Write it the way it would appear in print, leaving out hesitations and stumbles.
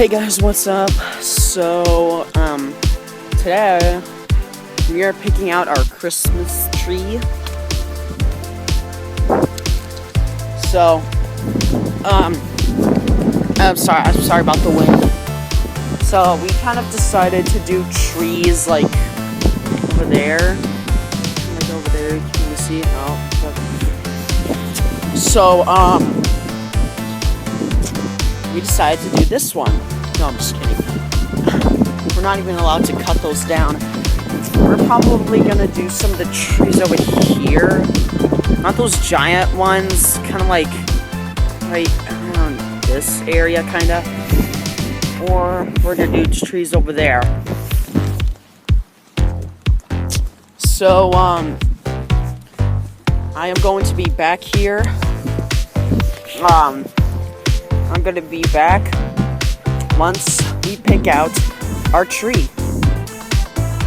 Hey guys, what's up? So, today we are picking out our Christmas tree. So, I'm sorry about the wind. So, we kind of decided to do trees like over there. Like over there, can you see? Oh. So, we decided to do this one. No, I'm just kidding. We're not even allowed to cut those down. We're probably gonna do some of the trees over here. Not those giant ones, kind of like right around this area, kind of. Or we're gonna do trees over there. So, I am going to be back here. I'm gonna be back once we pick out our tree.